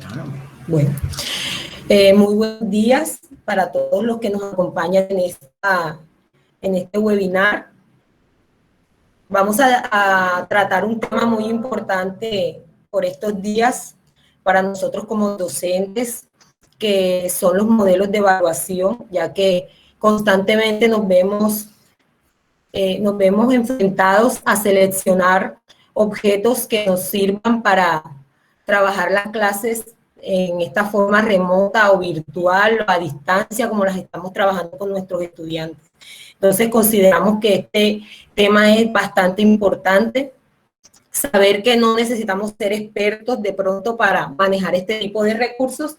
Ah, Bueno, muy buenos días para todos los que nos acompañan en este webinar. Vamos a tratar un tema muy importante por estos días para nosotros como docentes, que son los modelos de evaluación, ya que constantemente nos vemos enfrentados a seleccionar objetos que nos sirvan para trabajar las clases en esta forma remota o virtual o a distancia, como las estamos trabajando con nuestros estudiantes. Entonces, consideramos que este tema es bastante importante, saber que no necesitamos ser expertos de pronto para manejar este tipo de recursos.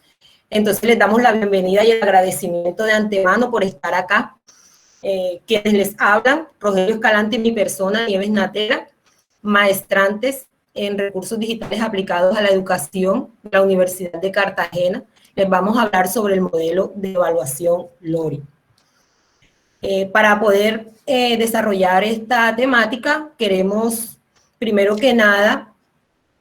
Entonces, les damos la bienvenida y el agradecimiento de antemano por estar acá. Quienes les hablan, Rogelio Escalante y mi persona, Nieves Natera, maestrantes en recursos digitales aplicados a la educación de la Universidad de Cartagena. Les vamos a hablar sobre el modelo de evaluación LORI. Para poder desarrollar esta temática, queremos, primero que nada,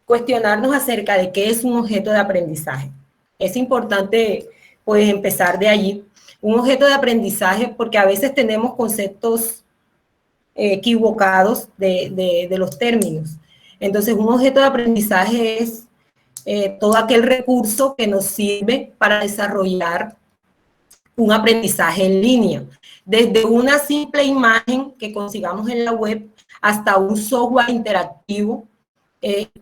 cuestionarnos acerca de qué es un objeto de aprendizaje. Es importante, pues, empezar de allí. Un objeto de aprendizaje, porque a veces tenemos conceptos equivocados de los términos. Entonces, un objeto de aprendizaje es todo aquel recurso que nos sirve para desarrollar un aprendizaje en línea, desde una simple imagen que consigamos en la web hasta un software interactivo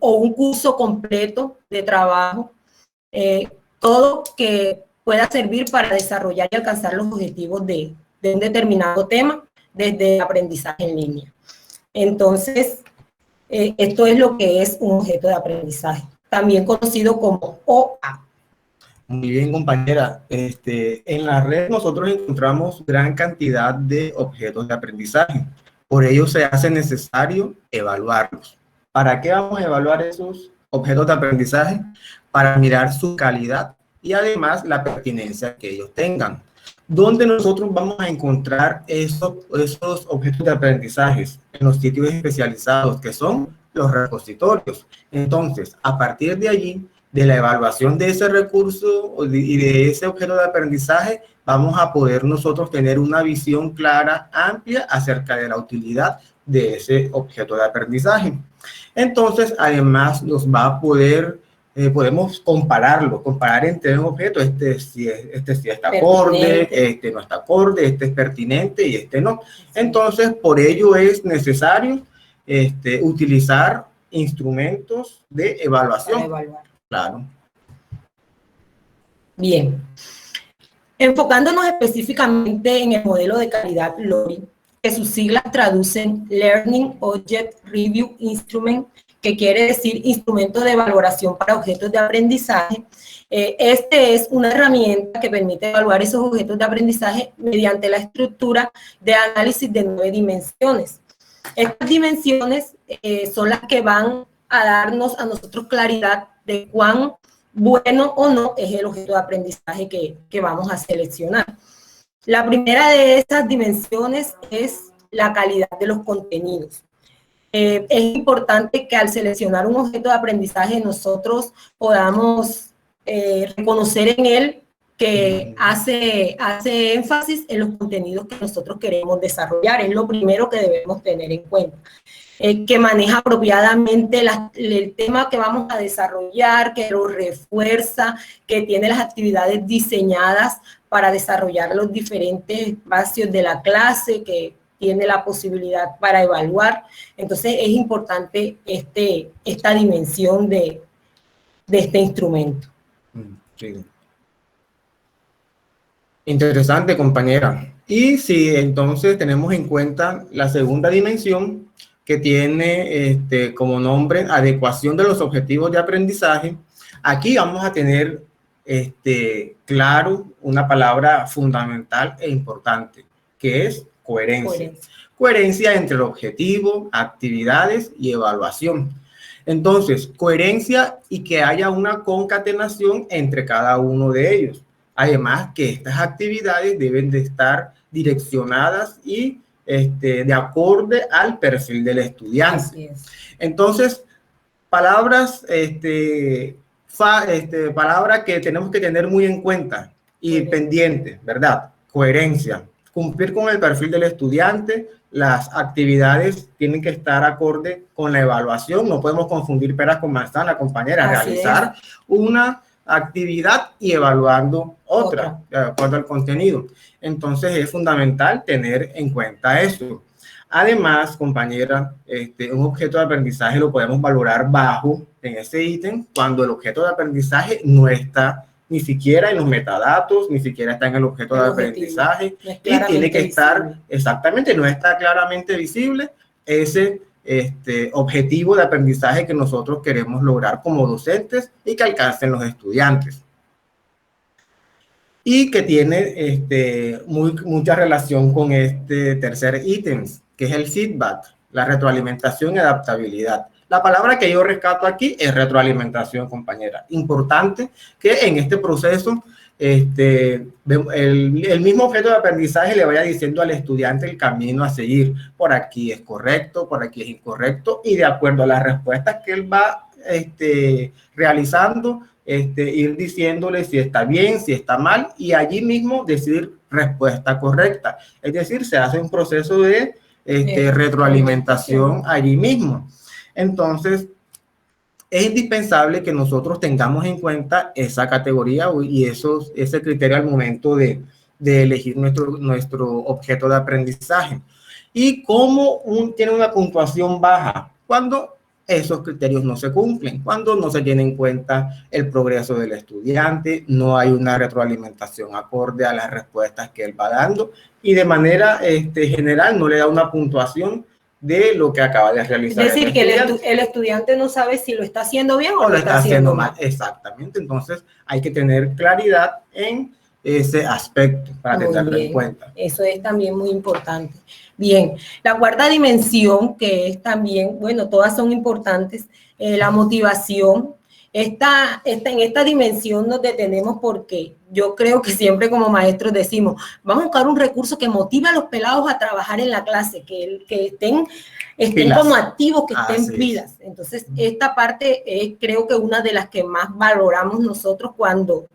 o un curso completo de trabajo, todo que pueda servir para desarrollar y alcanzar los objetivos de un determinado tema desde aprendizaje en línea. Entonces, esto es lo que es un objeto de aprendizaje, también conocido como OA. muy bien, compañera. En la red nosotros encontramos gran cantidad de objetos de aprendizaje. Por ello se hace necesario evaluarlos. ¿Para qué vamos a evaluar esos objetos de aprendizaje? Para mirar su calidad y además la pertinencia que ellos tengan. ¿Dónde nosotros vamos a encontrar esos objetos de aprendizaje? En los sitios especializados que son los repositorios. Entonces, a partir de allí, de la evaluación de ese recurso y de ese objeto de aprendizaje, vamos a poder nosotros tener una visión clara, amplia acerca de la utilidad de ese objeto de aprendizaje. Entonces, además, nos va a poder, podemos comparar entre un objeto, este sí está acorde, este no está acorde, este es pertinente y este no. Entonces, por ello es necesario utilizar instrumentos de evaluación. Para evaluar. Claro. Bien. Enfocándonos específicamente en el modelo de calidad LORI, que sus siglas traducen Learning Object Review Instrument, que quiere decir instrumento de valoración para objetos de aprendizaje. Este es una herramienta que permite evaluar esos objetos de aprendizaje mediante la estructura de análisis de 9 dimensiones. Estas dimensiones son las que van a darnos a nosotros claridad de cuán bueno o no es el objeto de aprendizaje que vamos a seleccionar. La primera de estas dimensiones es la calidad de los contenidos. Es importante que al seleccionar un objeto de aprendizaje nosotros podamos reconocer en él que hace énfasis en los contenidos que nosotros queremos desarrollar. Es lo primero que debemos tener en cuenta. Que maneja apropiadamente el tema que vamos a desarrollar, que lo refuerza, que tiene las actividades diseñadas para desarrollar los diferentes espacios de la clase, que tiene la posibilidad para evaluar. Entonces es importante esta dimensión de este instrumento. Sí. Interesante, compañera. Y si entonces tenemos en cuenta la segunda dimensión, que tiene como nombre adecuación de los objetivos de aprendizaje, aquí vamos a tener claro una palabra fundamental e importante, que es coherencia. Coherencia entre el objetivo, actividades y evaluación. Entonces, coherencia y que haya una concatenación entre cada uno de ellos. Además que estas actividades deben de estar direccionadas y de acorde al perfil del estudiante. Entonces, palabras palabra que tenemos que tener muy en cuenta y pendiente, ¿verdad? Coherencia. Cumplir con el perfil del estudiante, las actividades tienen que estar acorde con la evaluación, no podemos confundir peras con manzana, compañera, realizar una actividad y evaluando otra, de acuerdo al contenido. Entonces es fundamental tener en cuenta eso. Además, compañera, un objeto de aprendizaje lo podemos valorar bajo en ese ítem cuando el objeto de aprendizaje no está ni siquiera en los metadatos, ni siquiera está en el objeto de aprendizaje, y tiene que estar, exactamente, no está claramente visible ese objetivo de aprendizaje que nosotros queremos lograr como docentes y que alcancen los estudiantes. Y que tiene mucha relación con este tercer ítem, que es el feedback, la retroalimentación y adaptabilidad. La palabra que yo rescato aquí es retroalimentación, compañera. Importante que en este proceso el mismo objeto de aprendizaje le vaya diciendo al estudiante el camino a seguir. Por aquí es correcto, por aquí es incorrecto, y de acuerdo a las respuestas que él va realizando, ir diciéndole si está bien, si está mal, y allí mismo decir respuesta correcta. Es decir, se hace un proceso de retroalimentación allí mismo. Entonces, es indispensable que nosotros tengamos en cuenta esa categoría y ese criterio al momento de elegir nuestro objeto de aprendizaje. Y cómo tiene una puntuación baja cuando esos criterios no se cumplen, cuando no se tiene en cuenta el progreso del estudiante, no hay una retroalimentación acorde a las respuestas que él va dando y de manera general no le da una puntuación de lo que acaba de realizar. Es decir, que el estudiante no sabe si lo está haciendo bien o lo está haciendo mal. Exactamente, entonces hay que tener claridad en ese aspecto para tenerlo en cuenta. Eso es también muy importante. Bien, la cuarta dimensión, que es también, bueno, todas son importantes, la motivación. En esta dimensión nos detenemos porque yo creo que siempre como maestros decimos, vamos a buscar un recurso que motive a los pelados a trabajar en la clase, que estén como activos, que estén pilas. Entonces, esta parte es creo que una de las que más valoramos nosotros cuando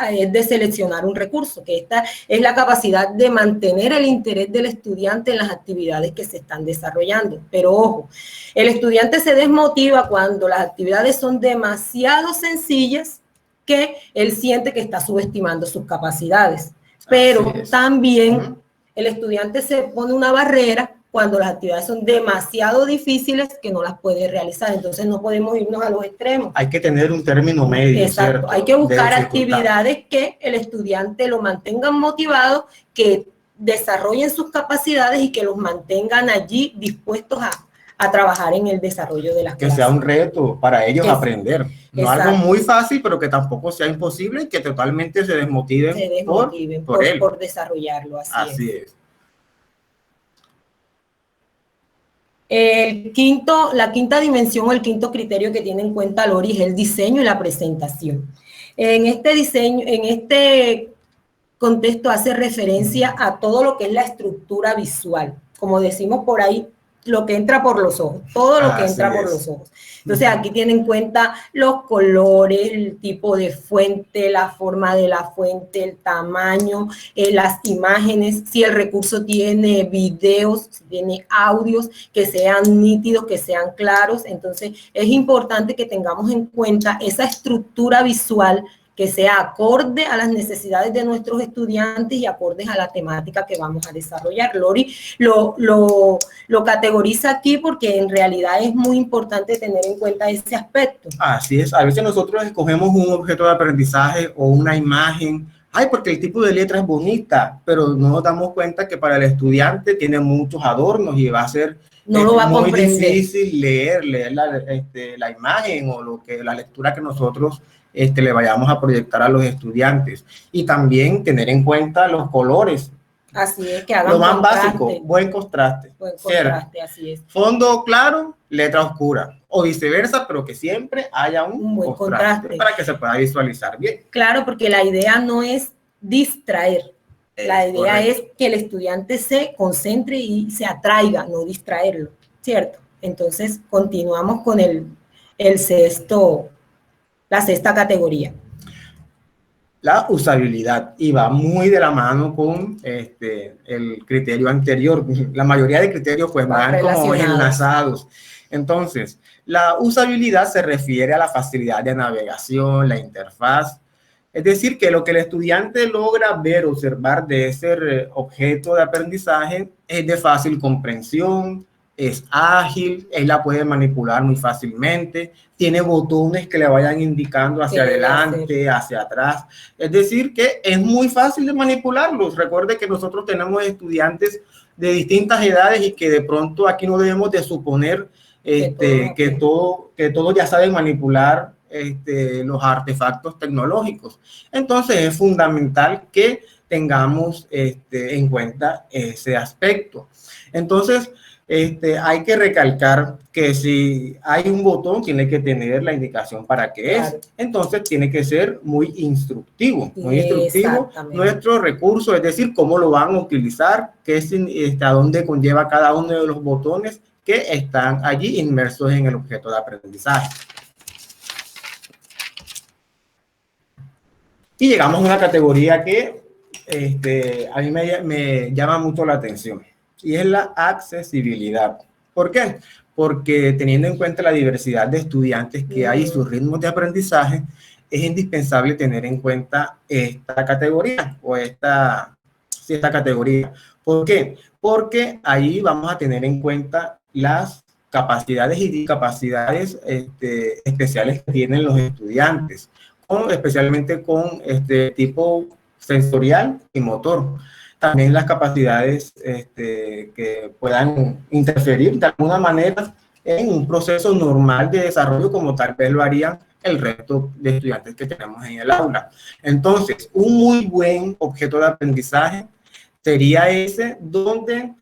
es de seleccionar un recurso, que esta es la capacidad de mantener el interés del estudiante en las actividades que se están desarrollando. Pero ojo, el estudiante se desmotiva cuando las actividades son demasiado sencillas que él siente que está subestimando sus capacidades. Pero también el estudiante se pone una barrera cuando las actividades son demasiado difíciles que no las puede realizar. Entonces no podemos irnos a los extremos. Hay que tener un término medio. Exacto. ¿Cierto? Hay que buscar actividades que el estudiante lo mantengan motivado, que desarrollen sus capacidades y que los mantengan allí dispuestos a trabajar en el desarrollo de las clases. Que sea un reto para ellos aprender. No algo muy fácil, pero que tampoco sea imposible y que totalmente se desmotiven, por desarrollarlo. Así es. La quinta dimensión o el quinto criterio que tiene en cuenta Lori es el diseño y la presentación. En este contexto hace referencia a todo lo que es la estructura visual. Como decimos por ahí, lo que entra por los ojos, todo lo que entra por los ojos. Entonces aquí tiene en cuenta los colores, el tipo de fuente, la forma de la fuente, el tamaño, las imágenes, si el recurso tiene videos, si tiene audios, que sean nítidos, que sean claros. Entonces es importante que tengamos en cuenta esa estructura visual que sea acorde a las necesidades de nuestros estudiantes y acordes a la temática que vamos a desarrollar. Lori lo categoriza aquí porque en realidad es muy importante tener en cuenta ese aspecto. Así es, a veces nosotros escogemos un objeto de aprendizaje o una imagen, porque el tipo de letra es bonita, pero no nos damos cuenta que para el estudiante tiene muchos adornos y va a ser muy difícil leer la imagen o la lectura que nosotros le vayamos a proyectar a los estudiantes. Y también tener en cuenta los colores. Así es, que hagan lo más básico, buen contraste. Buen contraste, así es. Fondo claro, letra oscura. O viceversa, pero que siempre haya un buen contraste para que se pueda visualizar bien. Claro, porque la idea no es distraer. La idea es que el estudiante se concentre y se atraiga, no distraerlo, ¿cierto? Entonces, continuamos con el sexto la sexta categoría? La usabilidad, y va muy de la mano con el criterio anterior. La mayoría de criterios pues van como enlazados. Entonces, la usabilidad se refiere a la facilidad de navegación, la interfaz. Es decir, que lo que el estudiante logra ver, observar de ese objeto de aprendizaje es de fácil comprensión, es ágil, él la puede manipular muy fácilmente, tiene botones que le vayan indicando hacia adelante, hacia atrás. Es decir, que es muy fácil de manipularlos. Recuerde que nosotros tenemos estudiantes de distintas edades y que de pronto aquí no debemos de suponer que todos ya saben manipular los artefactos tecnológicos. Entonces es fundamental que tengamos en cuenta ese aspecto. Entonces, hay que recalcar que si hay un botón, tiene que tener la indicación para qué es. Entonces, tiene que ser muy instructivo nuestro recurso, es decir, cómo lo van a utilizar, qué es, a dónde conlleva cada uno de los botones que están allí inmersos en el objeto de aprendizaje. Y llegamos a una categoría que a mí me llama mucho la atención, y es la accesibilidad. ¿Por qué? Porque teniendo en cuenta la diversidad de estudiantes que hay y sus ritmos de aprendizaje, es indispensable tener en cuenta esta categoría o esta categoría. ¿Por qué? Porque ahí vamos a tener en cuenta las capacidades y discapacidades especiales que tienen los estudiantes, especialmente con tipo sensorial y motor. También las capacidades que puedan interferir de alguna manera en un proceso normal de desarrollo, como tal vez lo harían el resto de estudiantes que tenemos en el aula. Entonces, un muy buen objeto de aprendizaje sería ese donde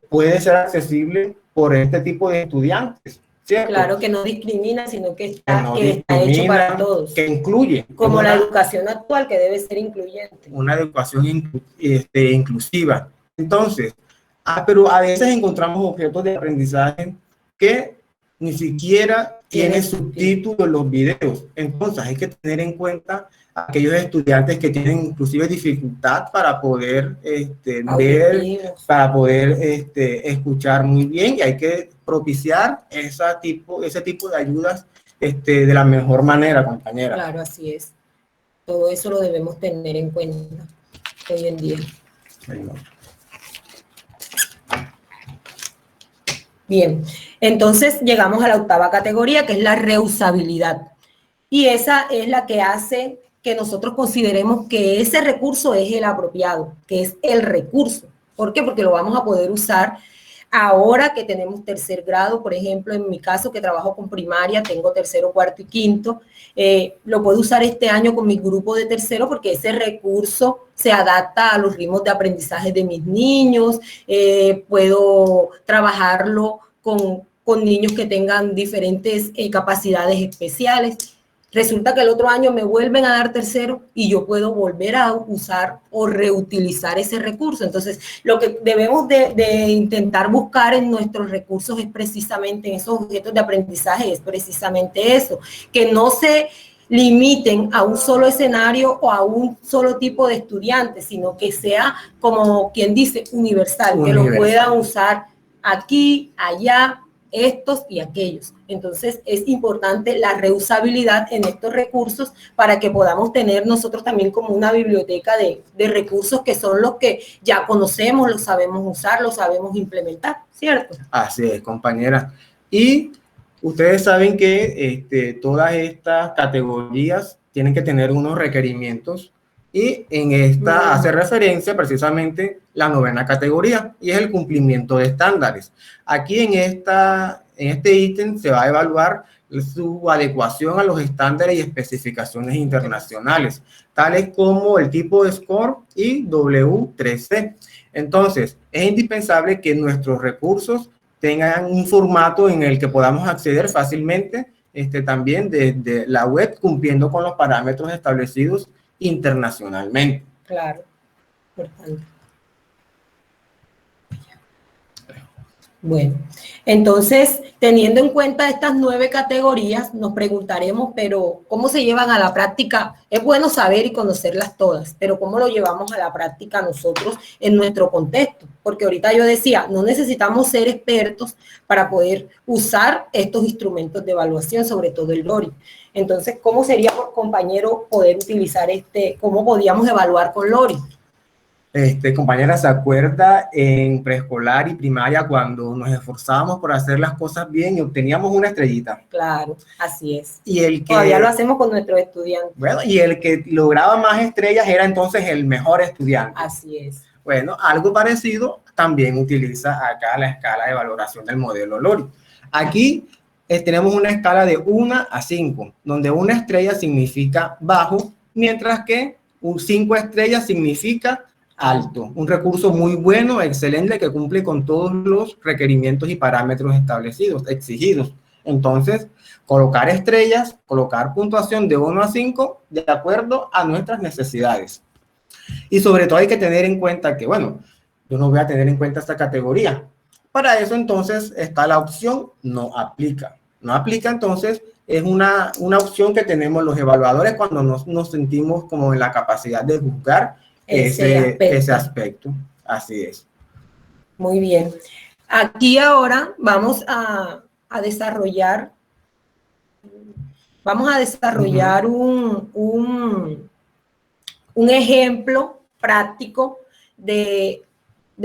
puede ser accesible por este tipo de estudiantes. ¿Cierto? Claro, que no discrimina, sino que está hecho para todos. Que incluye. Como la educación actual, que debe ser incluyente. Una educación inclusiva. Entonces, pero a veces encontramos objetos de aprendizaje que ni siquiera tienen subtítulos en los videos. Entonces, hay que tener en cuenta a aquellos estudiantes que tienen inclusive dificultad para poder ver, para poder escuchar muy bien, y hay que propiciar ese tipo de ayudas de la mejor manera, compañera. Claro, así es. Todo eso lo debemos tener en cuenta hoy en día. Bien, entonces llegamos a la octava categoría, que es la reusabilidad. Y esa es la que hace que nosotros consideremos que ese recurso es el apropiado, que es el recurso. ¿Por qué? Porque lo vamos a poder usar ahora que tenemos tercer grado. Por ejemplo, en mi caso, que trabajo con primaria, tengo tercero, cuarto y quinto, lo puedo usar este año con mi grupo de tercero, porque ese recurso se adapta a los ritmos de aprendizaje de mis niños. Puedo trabajarlo con niños que tengan diferentes capacidades especiales. Resulta que el otro año me vuelven a dar tercero y yo puedo volver a usar o reutilizar ese recurso. Entonces, lo que debemos de intentar buscar en nuestros recursos es precisamente, en esos objetos de aprendizaje, es precisamente eso, que no se limiten a un solo escenario o a un solo tipo de estudiantes, sino que sea, como quien dice, universal, que lo puedan usar aquí, allá, estos y aquellos. Entonces, es importante la reusabilidad en estos recursos para que podamos tener nosotros también como una biblioteca de recursos que son los que ya conocemos, los sabemos usar, los sabemos implementar, ¿cierto? Así es, compañera. Y ustedes saben que todas estas categorías tienen que tener unos requerimientos, y en esta hace referencia precisamente la novena categoría, y es el cumplimiento de estándares. Aquí en este ítem se va a evaluar su adecuación a los estándares y especificaciones internacionales, tales como el tipo de score y W3C. Entonces, es indispensable que nuestros recursos tengan un formato en el que podamos acceder fácilmente, también desde la web, cumpliendo con los parámetros establecidos internacionalmente. Claro, importante. Bueno, entonces, teniendo en cuenta estas 9 categorías, nos preguntaremos, pero ¿cómo se llevan a la práctica? Es bueno saber y conocerlas todas, pero ¿cómo lo llevamos a la práctica nosotros en nuestro contexto? Porque ahorita yo decía, no necesitamos ser expertos para poder usar estos instrumentos de evaluación, sobre todo el LORI. Entonces, ¿cómo sería, compañero, poder utilizar cómo podíamos evaluar con LORI? Compañera, ¿se acuerda en preescolar y primaria cuando nos esforzábamos por hacer las cosas bien y obteníamos una estrellita? Claro, así es. Y el que, todavía lo hacemos con nuestros estudiantes. Bueno, y el que lograba más estrellas era entonces el mejor estudiante. Así es. Bueno, algo parecido también utiliza acá la escala de valoración del modelo LORI. Aquí tenemos una escala de 1 a 5, donde una estrella significa bajo, mientras que 5 estrellas significa alto. Un recurso muy bueno, excelente, que cumple con todos los requerimientos y parámetros establecidos, exigidos. Entonces, colocar estrellas, colocar puntuación de 1 a 5 de acuerdo a nuestras necesidades. Y sobre todo hay que tener en cuenta que, bueno, yo no voy a tener en cuenta esta categoría. Para eso entonces está la opción no aplica. No aplica entonces es una opción que tenemos los evaluadores cuando nos sentimos como en la capacidad de juzgar ese aspecto. Así es. Muy bien. Aquí ahora vamos a desarrollar un ejemplo práctico de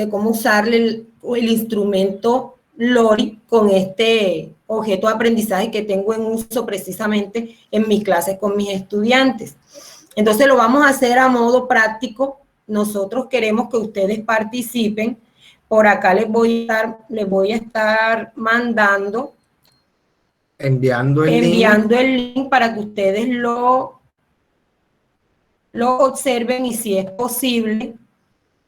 cómo usar el instrumento LORI con este objeto de aprendizaje que tengo en uso precisamente en mis clases con mis estudiantes. Entonces lo vamos a hacer a modo práctico. Nosotros queremos que ustedes participen. Por acá les voy a estar mandando, enviando el link para que ustedes lo observen y, si es posible,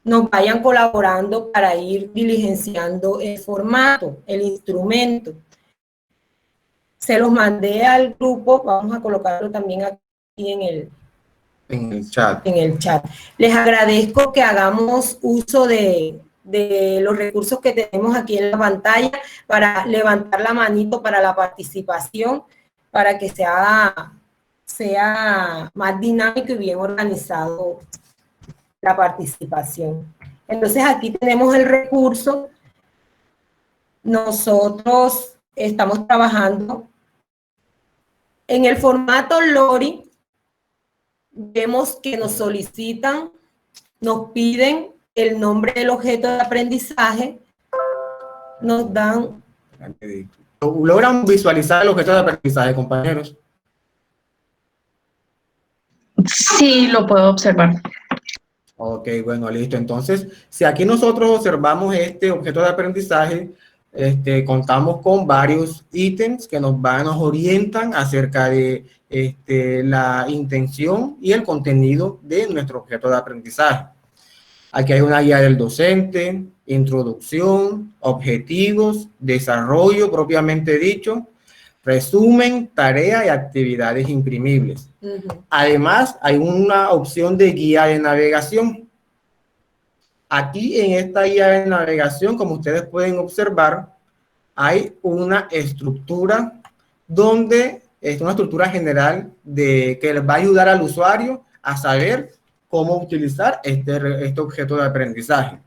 nos vayan colaborando para ir diligenciando el formato, el instrumento. Se los mandé al grupo, vamos a colocarlo también aquí en el chat. Les agradezco que hagamos uso de los recursos que tenemos aquí en la pantalla para levantar la manito para la participación, para que sea más dinámico y bien organizado la participación. Entonces aquí tenemos el recurso. Nosotros estamos trabajando en el formato LORI. Vemos que nos solicitan, nos piden el nombre del objeto de aprendizaje, nos dan... ¿Logran visualizar el objeto de aprendizaje, compañeros? Sí, lo puedo observar. Ok, bueno, listo. Entonces, si aquí nosotros observamos este objeto de aprendizaje, contamos con varios ítems que nos orientan acerca de la intención y el contenido de nuestro objeto de aprendizaje. Aquí hay una guía del docente, introducción, objetivos, desarrollo propiamente dicho, resumen, tarea y actividades imprimibles. Además, hay una opción de guía de navegación. Aquí en esta guía de navegación, como ustedes pueden observar, hay una estructura donde es una estructura general que les va a ayudar al usuario a saber cómo utilizar este objeto de aprendizaje.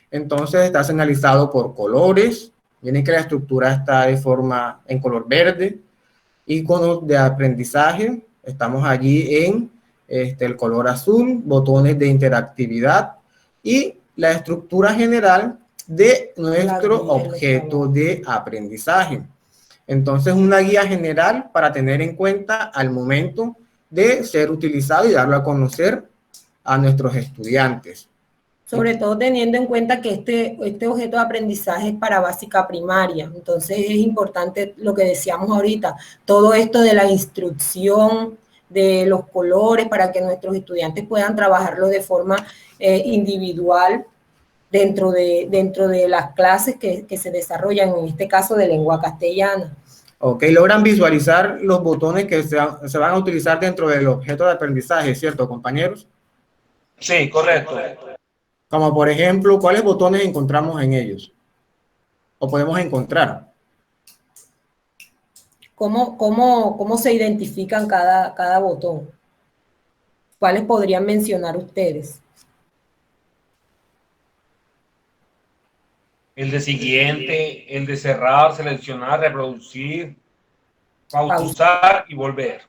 Entonces está señalizado por colores. Miren que la estructura está en color verde. Iconos de aprendizaje. Estamos allí en el color azul, botones de interactividad y la estructura general de nuestro objeto de aprendizaje. Entonces, una guía general para tener en cuenta al momento de ser utilizado y darlo a conocer a nuestros estudiantes. Sobre todo teniendo en cuenta que este objeto de aprendizaje es para básica primaria. Entonces es importante lo que decíamos ahorita, todo esto de la instrucción, de los colores, para que nuestros estudiantes puedan trabajarlo de forma individual dentro de las clases que se desarrollan, en este caso de lengua castellana. Ok, logran visualizar los botones que se van a utilizar dentro del objeto de aprendizaje, ¿cierto, compañeros? Sí, correcto. Como por ejemplo, ¿cuáles botones encontramos en ellos? o podemos encontrar. ¿Cómo se identifican cada botón? ¿Cuáles podrían mencionar ustedes? El de siguiente, el de cerrar, seleccionar, reproducir, pausar y volver.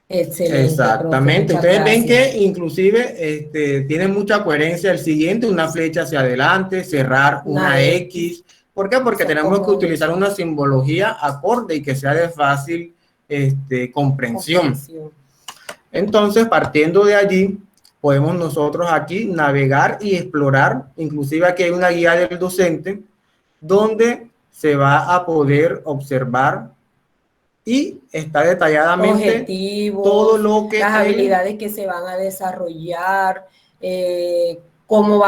Excelente, Exactamente. profe, Ustedes ven gracias. que inclusive tiene mucha coherencia el siguiente, una flecha hacia adelante, cerrar una X. ¿Por qué? Porque tenemos que utilizar una simbología acorde y que sea de fácil comprensión. Entonces, partiendo de allí, podemos nosotros aquí navegar y explorar. Inclusive aquí hay una guía del docente donde se va a poder observar y está detalladamente objetivos, todo lo que las habilidades que se van a desarrollar, cómo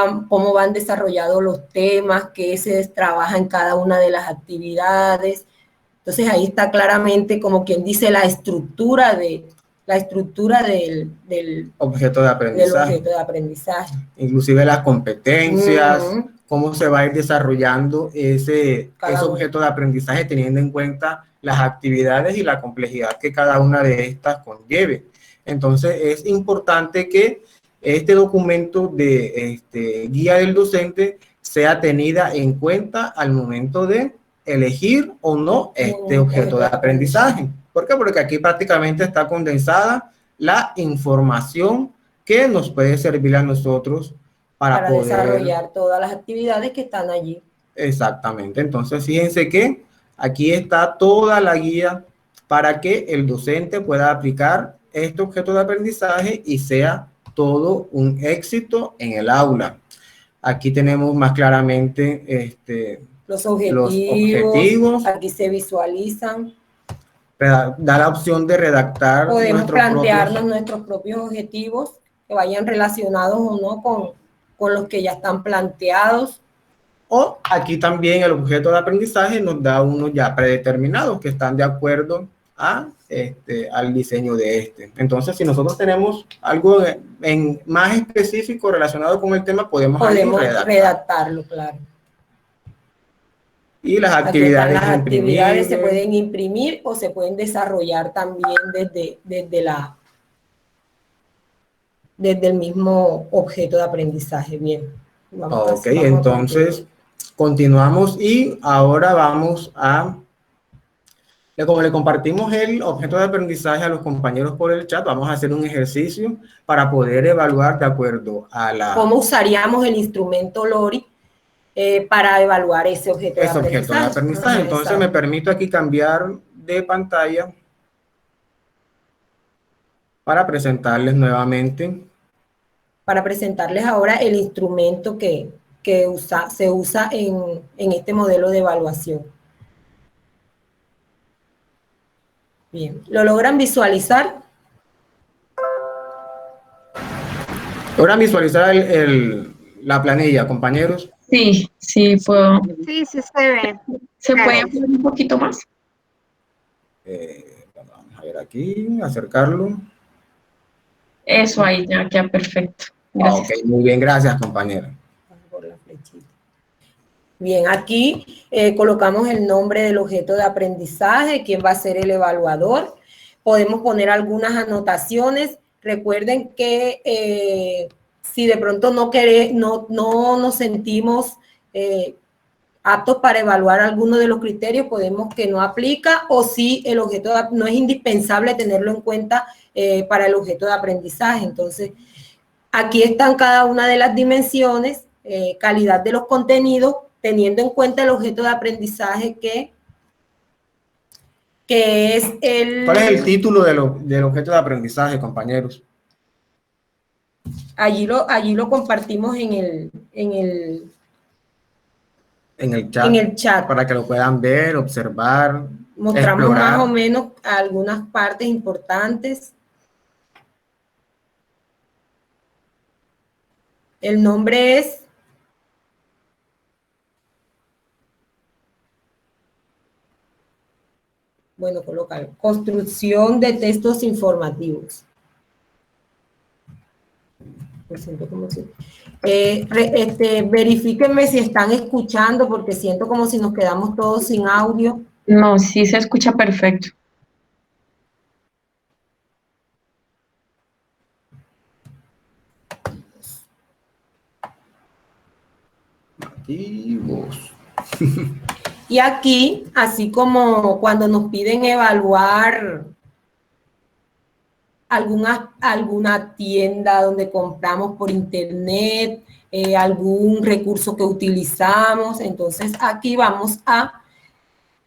van desarrollados los temas, qué se trabaja en cada una de las actividades. Entonces ahí está claramente, como quien dice, la estructura del objeto de aprendizaje. Inclusive las competencias, cómo se va a ir desarrollando ese objeto de aprendizaje teniendo en cuenta las actividades y la complejidad que cada una de estas conlleve. Entonces es importante que este documento de guía del docente sea tenida en cuenta al momento de elegir o no este objeto de aprendizaje. ¿Por qué? Porque aquí prácticamente está condensada la información que nos puede servir a nosotros para poder desarrollar todas las actividades que están allí. Exactamente. Entonces, fíjense que aquí está toda la guía para que el docente pueda aplicar este objeto de aprendizaje y sea todo un éxito en el aula. Aquí tenemos más claramente los objetivos, aquí se visualizan. Da la opción de redactar. Podemos plantearnos nuestros propios objetivos que vayan relacionados o no con los que ya están planteados. O aquí también el objeto de aprendizaje nos da unos ya predeterminados que están de acuerdo al diseño de este. Entonces, si nosotros tenemos algo más específico relacionado con el tema, podemos redactarlo, claro. Y las actividades, las actividades se pueden imprimir o se pueden desarrollar también desde el mismo objeto de aprendizaje. Bien. Ok, entonces continuamos y ahora vamos a, como le compartimos el objeto de aprendizaje a los compañeros por el chat, vamos a hacer un ejercicio para poder evaluar de acuerdo a la... ¿Cómo usaríamos el instrumento LORI para evaluar ese objeto de aprendizaje? Entonces me permito aquí cambiar de pantalla para presentarles nuevamente. Para presentarles ahora el instrumento que se usa en este modelo de evaluación. Bien, ¿lo logran visualizar? ¿Logran visualizar la planilla, compañeros? Sí, sí puedo. Sí, sí se ve. ¿Se puede ampliar un poquito más? Vamos a ver aquí, acercarlo. Eso ahí ya queda perfecto. Gracias. Ok, muy bien, gracias, compañera. Bien, aquí colocamos el nombre del objeto de aprendizaje, quién va a ser el evaluador. Podemos poner algunas anotaciones. Recuerden que si de pronto no nos sentimos aptos para evaluar alguno de los criterios, podemos que no aplica, o si el objeto no es indispensable tenerlo en cuenta para el objeto de aprendizaje. Entonces, aquí están cada una de las dimensiones, calidad de los contenidos, teniendo en cuenta el objeto de aprendizaje que es el... ¿Cuál es el título del objeto de aprendizaje, compañeros? Allí lo compartimos en el chat. Para que lo puedan ver, observar, mostramos explorar. Más o menos algunas partes importantes. El nombre es... Bueno, colocar construcción de textos informativos. Me siento como si... verifíquenme si están escuchando, porque siento como si nos quedamos todos sin audio. No, sí se escucha perfecto. Activos. Y aquí, así como cuando nos piden evaluar alguna tienda donde compramos por internet, algún recurso que utilizamos, entonces aquí vamos a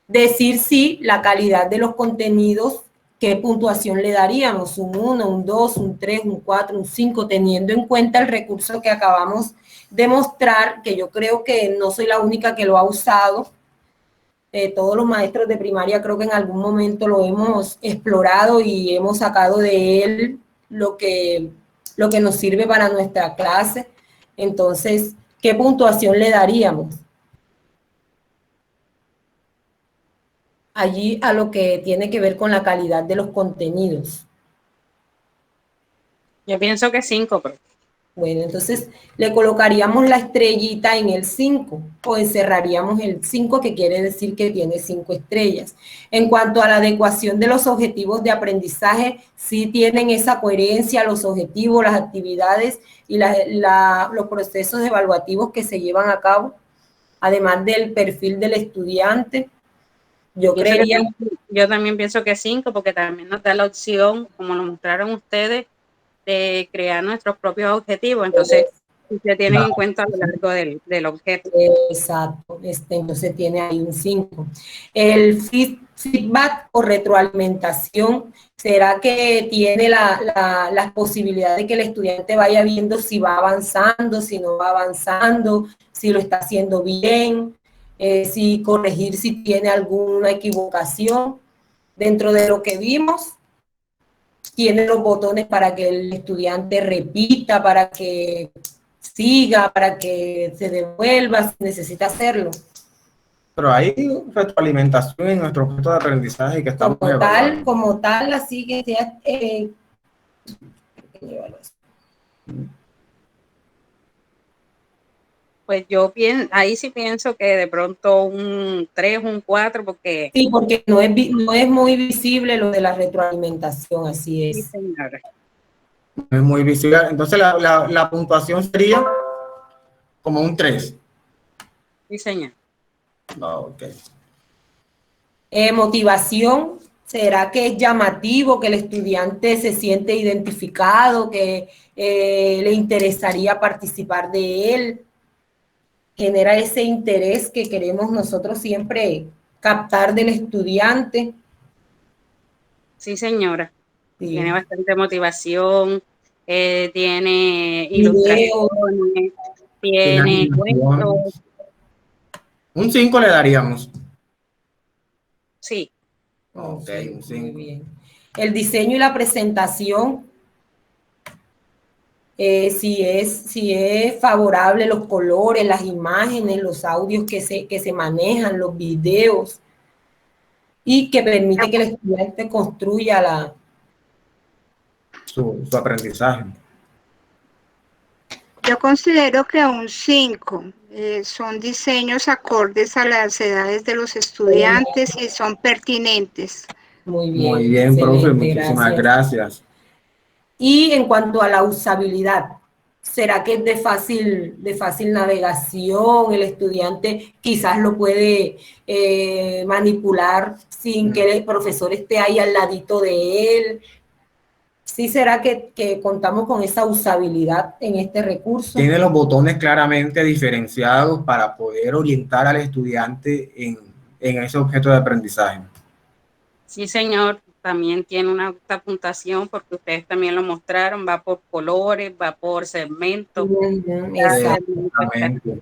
decir si la calidad de los contenidos, qué puntuación le daríamos, un 1, un 2, un 3, un 4, un 5, teniendo en cuenta el recurso que acabamos de mostrar, que yo creo que no soy la única que lo ha usado. Todos los maestros de primaria creo que en algún momento lo hemos explorado y hemos sacado de él lo que nos sirve para nuestra clase. Entonces, ¿qué puntuación le daríamos allí a lo que tiene que ver con la calidad de los contenidos? Yo pienso que 5, pero... Bueno, entonces le colocaríamos la estrellita en el 5 o encerraríamos el 5, que quiere decir que tiene 5 estrellas. En cuanto a la adecuación de los objetivos de aprendizaje, sí tienen esa coherencia, los objetivos, las actividades y los procesos evaluativos que se llevan a cabo, además del perfil del estudiante. Yo también pienso que 5, porque también nos da la opción, como lo mostraron ustedes, de crear nuestros propios objetivos. Entonces, se tienen en cuenta a lo largo del objeto. Exacto, entonces tiene ahí un 5. El feedback o retroalimentación, ¿será que tiene las posibilidades de que el estudiante vaya viendo si va avanzando, si no va avanzando, si lo está haciendo bien, si corregir si tiene alguna equivocación? Dentro de lo que vimos, tiene los botones para que el estudiante repita, para que siga, para que se devuelva si necesita hacerlo. Pero hay retroalimentación en nuestro objeto de aprendizaje que estamos evaluando. Como tal, así que sea... Pues yo ahí sí pienso que de pronto un 3, un 4, porque... Sí, porque no es muy visible lo de la retroalimentación, así es. Sí, señora. No es muy visible. Entonces la puntuación sería como un 3. Sí, señor. Ok. Motivación, ¿será que es llamativo, que el estudiante se siente identificado, que le interesaría participar de él? Genera ese interés que queremos nosotros siempre captar del estudiante. Sí, señora. Sí. Tiene bastante motivación, tiene ilustraciones, tiene cuentos. Un 5 le daríamos. Sí. Ok, un 5. Muy bien. El diseño y la presentación, si es favorable los colores, las imágenes, los audios que se manejan, los videos, y que permite que el estudiante construya su aprendizaje. Yo considero que un 5. Son diseños acordes a las edades de los estudiantes y son pertinentes. Muy bien. Muy bien, profe, muchísimas gracias. Y en cuanto a la usabilidad, ¿será que es de fácil navegación? El estudiante quizás lo puede manipular sin que el profesor esté ahí al ladito de él. ¿Sí será que contamos con esa usabilidad en este recurso? Tiene los botones claramente diferenciados para poder orientar al estudiante en ese objeto de aprendizaje. Sí, señor. También tiene una alta puntuación porque ustedes también lo mostraron. Va por colores, va por segmentos. Exactamente.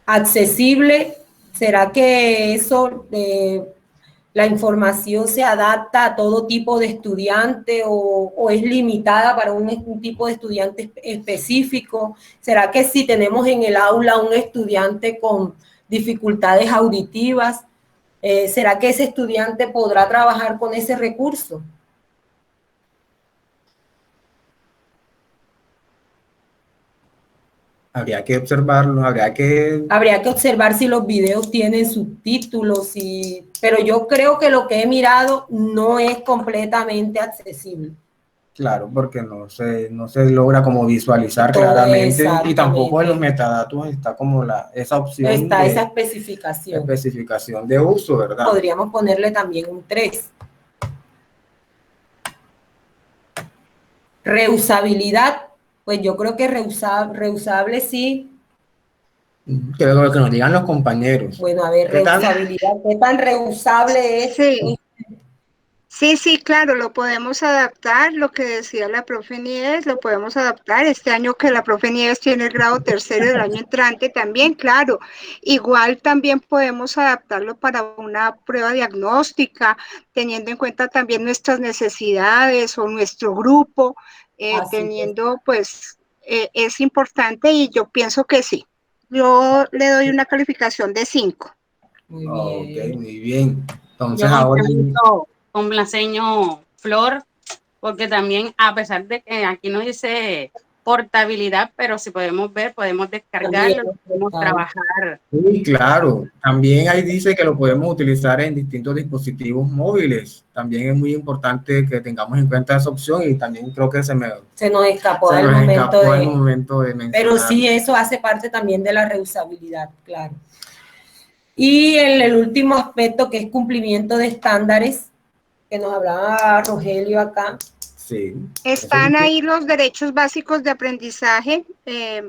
Accesible, ¿será que eso... la información se adapta a todo tipo de estudiante o es limitada para un tipo de estudiante específico? ¿Será que si tenemos en el aula un estudiante con dificultades auditivas, será que ese estudiante podrá trabajar con ese recurso? Habría que observarlo, Habría que observar si los videos tienen subtítulos, pero yo creo que lo que he mirado no es completamente accesible. Claro, porque no se logra como visualizar Todo claramente y tampoco exactamente. en los metadatos está como esa opción Está de esa especificación. de uso, ¿verdad? Podríamos ponerle también un 3. Reusabilidad, pues yo creo que reusable sí. Creo que nos digan los compañeros. Bueno, a ver, ¿Qué tal? reusabilidad, ¿qué tan reusable es? Sí, claro, lo podemos adaptar, lo que decía la profe Nieves, lo podemos adaptar. Este año que la profe Nieves tiene el grado tercero del año entrante también, claro. Igual también podemos adaptarlo para una prueba diagnóstica, teniendo en cuenta también nuestras necesidades o nuestro grupo, es importante y yo pienso que sí. Yo le doy una calificación de 5. Muy Ok, muy bien. Entonces Yo ahora... complemento con la seño Flor, porque también, a pesar de que aquí no dice portabilidad, pero si podemos ver, podemos descargarlo, podemos trabajar. Sí, claro. También ahí dice que lo podemos utilizar en distintos dispositivos móviles. También es muy importante que tengamos en cuenta esa opción y también creo que se nos escapó al momento de mencionar. Pero sí, eso hace parte también de la reusabilidad, claro. Y el último aspecto, que es cumplimiento de estándares, que nos hablaba Rogelio acá. Sí. Están ahí los derechos básicos de aprendizaje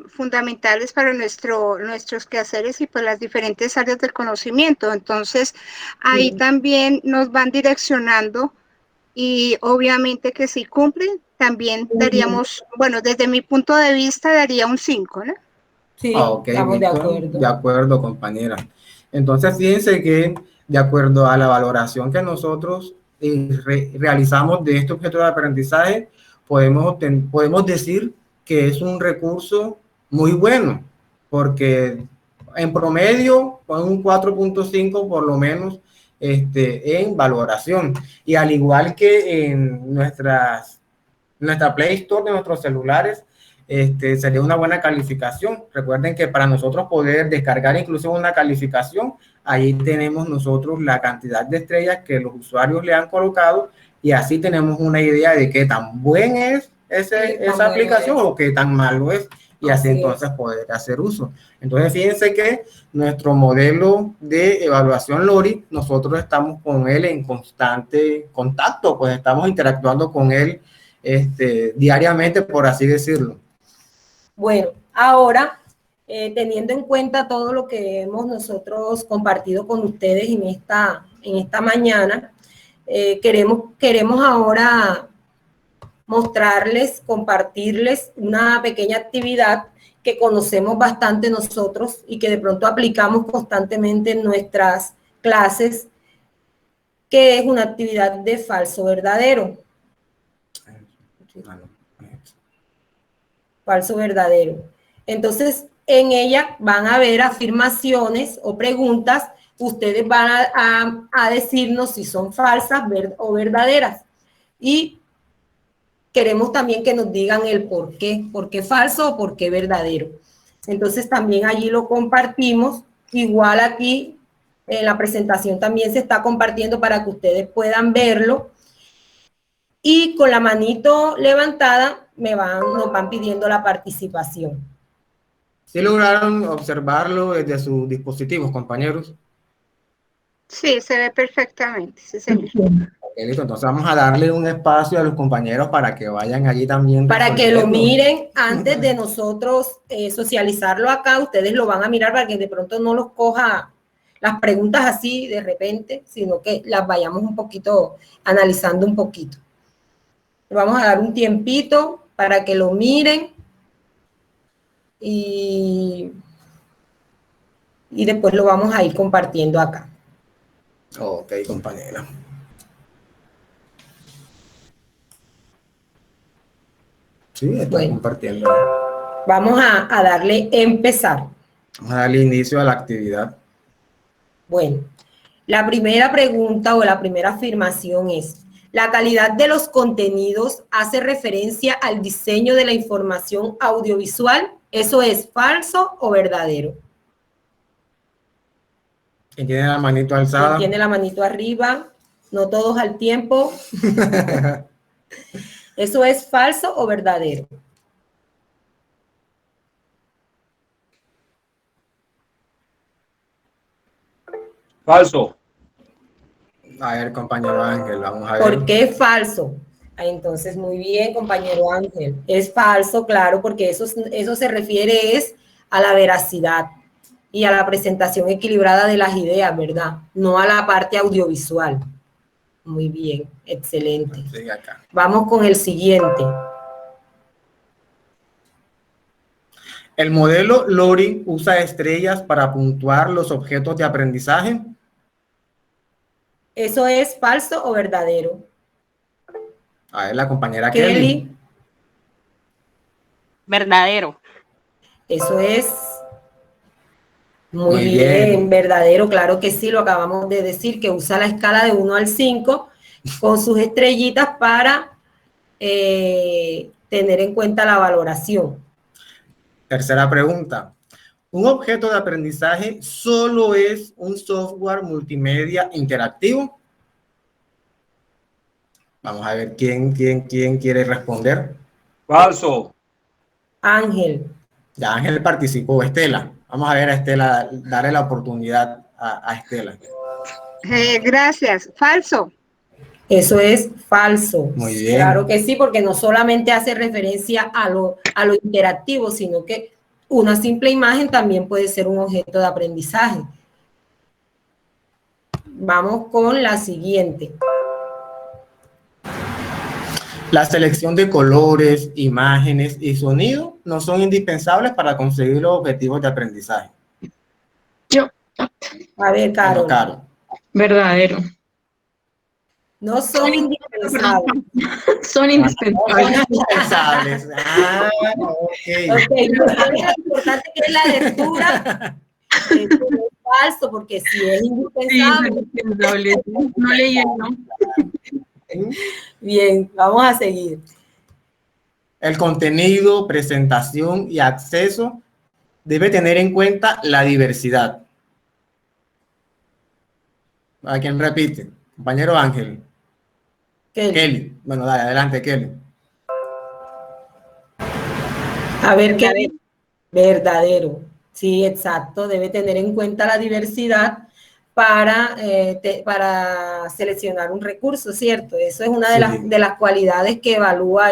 fundamentales para nuestros quehaceres y pues las diferentes áreas del conocimiento. Entonces, ahí también nos van direccionando y obviamente que si cumplen, también daríamos, bueno, desde mi punto de vista daría un 5, ¿no? Sí, Okay, estamos de acuerdo. De acuerdo, compañera. Entonces, fíjense que de acuerdo a la valoración que nosotros realizamos de este objeto de aprendizaje, podemos decir que es un recurso muy bueno, porque en promedio con un 4.5 por lo menos en valoración. Y al igual que en nuestra Play Store de nuestros celulares, sería una buena calificación. Recuerden que para nosotros poder descargar incluso una calificación, ahí tenemos nosotros la cantidad de estrellas que los usuarios le han colocado y así tenemos una idea de qué tan buen es esa aplicación o qué tan malo es y así entonces poder hacer uso. Entonces fíjense que nuestro modelo de evaluación LORI, nosotros estamos con él en constante contacto, pues estamos interactuando con él diariamente, por así decirlo. Bueno, ahora, teniendo en cuenta todo lo que hemos nosotros compartido con ustedes en esta mañana, queremos ahora mostrarles, compartirles una pequeña actividad que conocemos bastante nosotros y que de pronto aplicamos constantemente en nuestras clases, que es una actividad de falso verdadero. Falso verdadero. Entonces, en ella van a haber afirmaciones o preguntas. Ustedes van a decirnos si son falsas o verdaderas. Y queremos también que nos digan el por qué falso o por qué verdadero. Entonces, también allí lo compartimos. Igual aquí en la presentación también se está compartiendo para que ustedes puedan verlo. Y con la manito levantada nos van pidiendo la participación. ¿Sí lograron observarlo desde sus dispositivos, compañeros? Sí, se ve perfectamente. Sí, Okay, listo. Entonces vamos a darle un espacio a los compañeros para que vayan allí también. Para que lo miren antes de nosotros socializarlo acá. Ustedes lo van a mirar para que de pronto no los coja las preguntas así de repente, sino que las vayamos un poquito analizando un poquito. Vamos a dar un tiempito para que lo miren y después lo vamos a ir compartiendo acá. Ok, compañera. Sí, está compartiendo. Vamos a darle empezar. Vamos a darle inicio a la actividad. Bueno, la primera pregunta o la primera afirmación es: la calidad de los contenidos hace referencia al diseño de la información audiovisual. ¿Eso es falso o verdadero? ¿Quién tiene la manito alzada? ¿Quién tiene la manito arriba? No todos al tiempo. ¿Eso es falso o verdadero? Falso. A ver, compañero Ángel, vamos a ver. ¿Por qué es falso? Entonces, muy bien, compañero Ángel. Es falso, claro, porque eso se refiere es a la veracidad y a la presentación equilibrada de las ideas, ¿verdad? No a la parte audiovisual. Muy bien, excelente. Sigue acá. Vamos con el siguiente. ¿El modelo Loring usa estrellas para puntuar los objetos de aprendizaje? ¿Eso es falso o verdadero? A ver, la compañera Kelly. Verdadero. Eso es muy Muy bien, bien. verdadero, claro que sí, lo acabamos de decir, que usa la escala de 1 al 5 con sus estrellitas para tener en cuenta la valoración. Tercera pregunta. ¿Un objeto de aprendizaje solo es un software multimedia interactivo? Vamos a ver quién quiere responder. Falso. Ángel. Ya Ángel participó. Estela. Vamos a ver a Estela, darle la oportunidad a Estela. Gracias. Falso. Eso es falso. Muy bien. Claro que sí, porque no solamente hace referencia a lo interactivo, sino que una simple imagen también puede ser un objeto de aprendizaje. Vamos con la siguiente. La selección de colores, imágenes y sonido no son indispensables para conseguir los objetivos de aprendizaje. Yo, A ver, Carol. Claro. verdadero. No son indispensables. Son indispensables. Indispensables. Ah, ok. Lo importante que es la lectura. Es falso, porque si es Sí, indispensable. son indispensables. No leyeron. Bien, vamos a seguir. El contenido, presentación y acceso debe tener en cuenta la diversidad. ¿A quién repite? Compañero Ángel. Kelly. Bueno, dale, adelante, Kelly. A ver, Kelly. Verdadero. Sí, exacto. Debe tener en cuenta la diversidad para seleccionar un recurso, ¿cierto? Eso es una de las cualidades que evalúa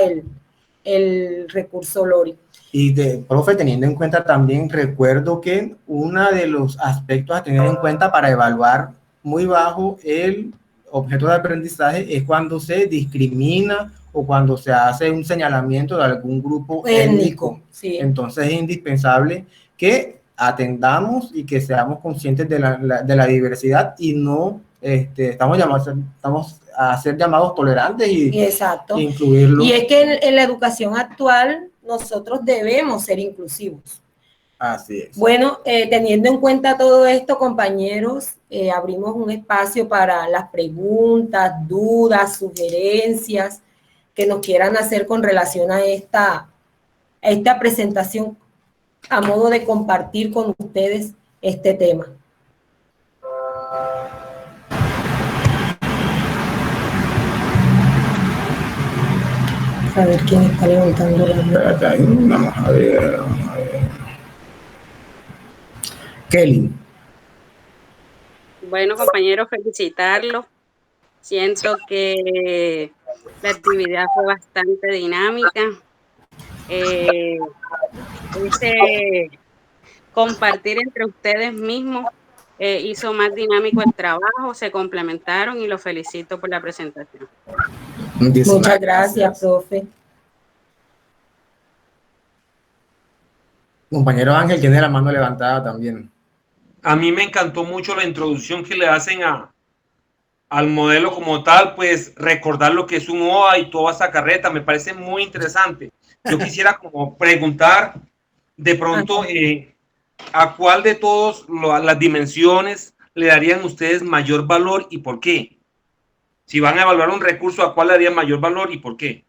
el recurso LORI. Y, profe, teniendo en cuenta también, recuerdo que uno de los aspectos a tener en cuenta para evaluar muy bajo el objeto de aprendizaje es cuando se discrimina o cuando se hace un señalamiento de algún grupo étnico. Sí. Entonces es indispensable que atendamos y que seamos conscientes de la diversidad y no estamos a ser llamados tolerantes y exacto. Incluirlo. Y es que en la educación actual nosotros debemos ser inclusivos. Así es. Bueno, teniendo en cuenta todo esto, compañeros, abrimos un espacio para las preguntas, dudas, sugerencias que nos quieran hacer con relación a esta presentación a modo de compartir con ustedes este tema. A ver quién está levantando la mano. Espérate ahí, vamos a ver. Kelly. Bueno, compañeros, felicitarlos. Siento que la actividad fue bastante dinámica. Ese compartir entre ustedes mismos hizo más dinámico el trabajo, se complementaron y los felicito por la presentación. Muchas gracias, profe. Compañero Ángel tiene la mano levantada también. A mí me encantó mucho la introducción que le hacen al modelo como tal, pues recordar lo que es un OA y toda esa carreta, me parece muy interesante. Yo quisiera como preguntar de pronto a cuál de todas las dimensiones le darían ustedes mayor valor y por qué. Si van a evaluar un recurso, ¿a cuál le darían mayor valor y por qué?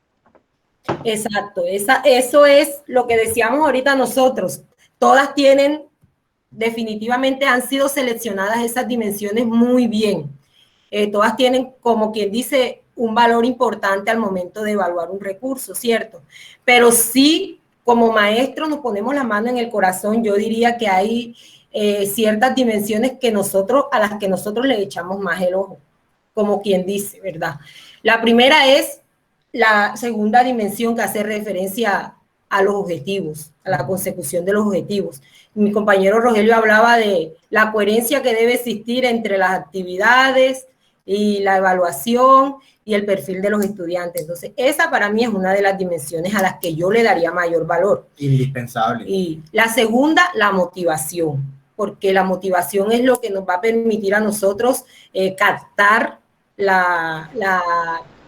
Exacto, eso es lo que decíamos ahorita nosotros. Todas tienen, definitivamente han sido seleccionadas esas dimensiones muy bien. Todas tienen, como quien dice, un valor importante al momento de evaluar un recurso, ¿cierto? Pero sí, como maestros nos ponemos la mano en el corazón. Yo diría que hay ciertas dimensiones a las que nosotros le echamos más el ojo, como quien dice, ¿verdad? La primera es la segunda dimensión, que hace referencia a los objetivos, a la consecución de los objetivos. Mi compañero Rogelio hablaba de la coherencia que debe existir entre las actividades y la evaluación y el perfil de los estudiantes. Entonces, esa para mí es una de las dimensiones a las que yo le daría mayor valor. Indispensable. Y la segunda, la motivación, porque la motivación es lo que nos va a permitir a nosotros captar la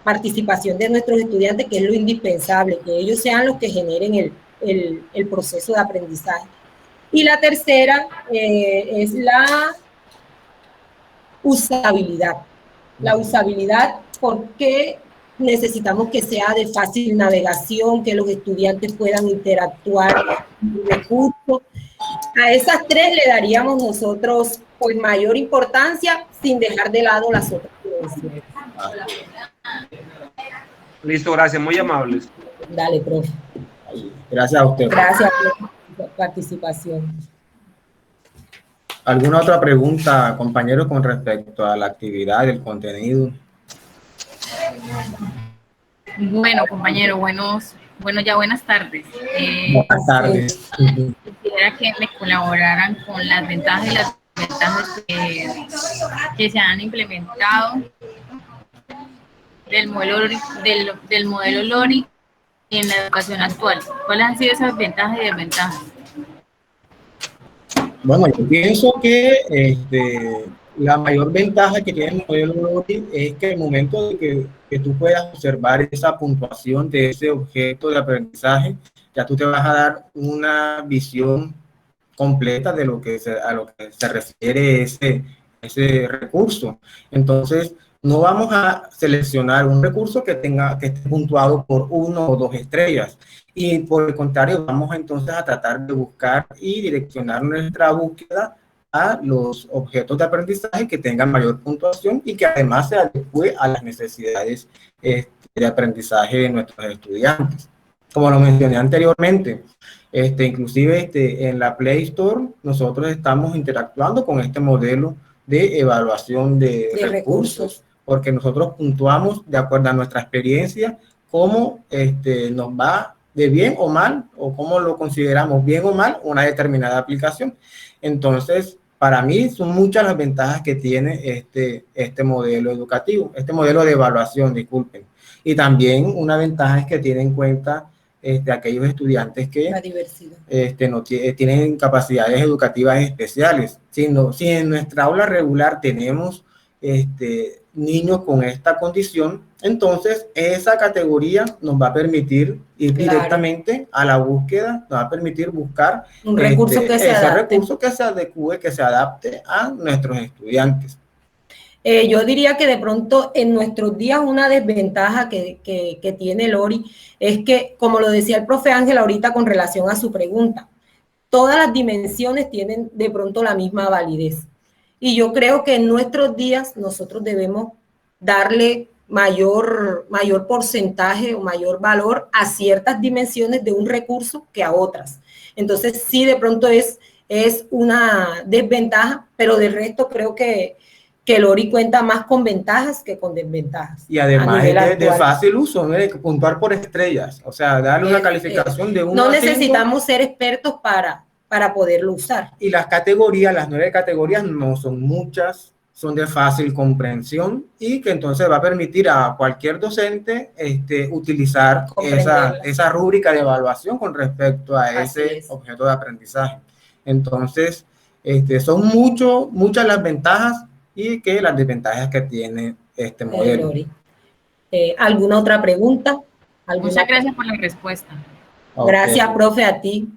participación de nuestros estudiantes, que es lo indispensable, que ellos sean los que generen el proceso de aprendizaje. Y la tercera es la usabilidad. La usabilidad, porque necesitamos que sea de fácil navegación, que los estudiantes puedan interactuar con el recurso. A esas tres le daríamos nosotros pues mayor importancia, sin dejar de lado las otras dimensiones. Listo, gracias, muy amables. Dale, profe. Gracias a usted. Gracias por su participación. ¿Alguna otra pregunta, compañeros, con respecto a la actividad, el contenido? Bueno, compañero, buenas tardes. Buenas tardes. Quisiera que me colaboraran con las ventajas y las desventajas que se han implementado del modelo LORI en la educación actual. ¿Cuáles han sido esas ventajas y desventajas? Bueno, yo pienso que la mayor ventaja que tiene el modelo LORI es que el momento de que tú puedas observar esa puntuación de ese objeto de aprendizaje, ya tú te vas a dar una visión completa de a lo que se refiere ese recurso. Entonces, no vamos a seleccionar un recurso que esté puntuado por 1 o 2 estrellas. Y por el contrario, vamos entonces a tratar de buscar y direccionar nuestra búsqueda a los objetos de aprendizaje que tengan mayor puntuación y que además se adecue a las necesidades de aprendizaje de nuestros estudiantes. Como lo mencioné anteriormente, inclusive en la Play Store nosotros estamos interactuando con este modelo de evaluación de recursos, porque nosotros puntuamos de acuerdo a nuestra experiencia cómo nos va de bien o mal, o cómo lo consideramos bien o mal una determinada aplicación. Entonces, para mí son muchas las ventajas que tiene este modelo educativo, este modelo de evaluación, disculpen. Y también una ventaja es que tiene en cuenta aquellos estudiantes que la diversidad. No tienen capacidades educativas especiales. Si en nuestra aula regular tenemos niños con esta condición, entonces esa categoría nos va a permitir ir directamente a la búsqueda, nos va a permitir buscar un recurso que se adapte. Recurso que se adecue, que se adapte a nuestros estudiantes. Yo diría que de pronto en nuestros días una desventaja que tiene LORI es que, como lo decía el profe Ángel ahorita con relación a su pregunta, todas las dimensiones tienen de pronto la misma validez. Y yo creo que en nuestros días nosotros debemos darle mayor porcentaje o mayor valor a ciertas dimensiones de un recurso que a otras. Entonces, sí, de pronto es una desventaja, pero de resto creo que LORI cuenta más con ventajas que con desventajas. Y además es de fácil uso, ¿no? De puntuar por estrellas, o sea, darle una calificación de 1 no a 5. necesitamos ser expertos para poderlo usar. Y las categorías, las 9 categorías no son muchas, son de fácil comprensión y que entonces va a permitir a cualquier docente utilizar esa rúbrica de evaluación con respecto a ese objeto de aprendizaje. Entonces, son muchas las ventajas y que las desventajas que tiene este modelo. ¿Alguna otra pregunta? Muchas gracias por la respuesta. Gracias, profe, a ti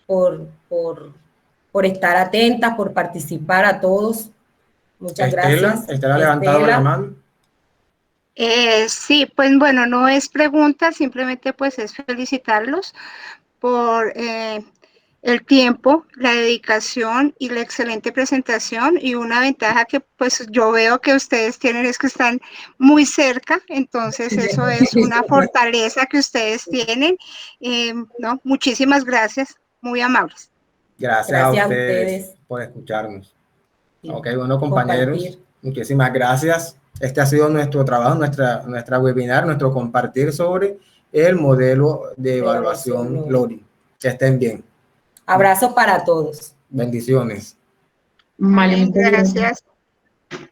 por estar atentas, por participar a todos. Muchas gracias. Estela levantado la mano. Sí, pues bueno, no es pregunta, simplemente pues es felicitarlos por el tiempo, la dedicación y la excelente presentación, y una ventaja que pues yo veo que ustedes tienen es que están muy cerca, entonces eso es una fortaleza que ustedes tienen. No, muchísimas gracias, muy amables. Gracias a ustedes por escucharnos. Ok, bueno, compañeros, compartir. muchísimas gracias. Este ha sido nuestro trabajo, nuestra webinar, nuestro compartir sobre el modelo de evaluación LORI. Que estén bien. Abrazo para todos. Bendiciones. Vale, muchas gracias. Gracias.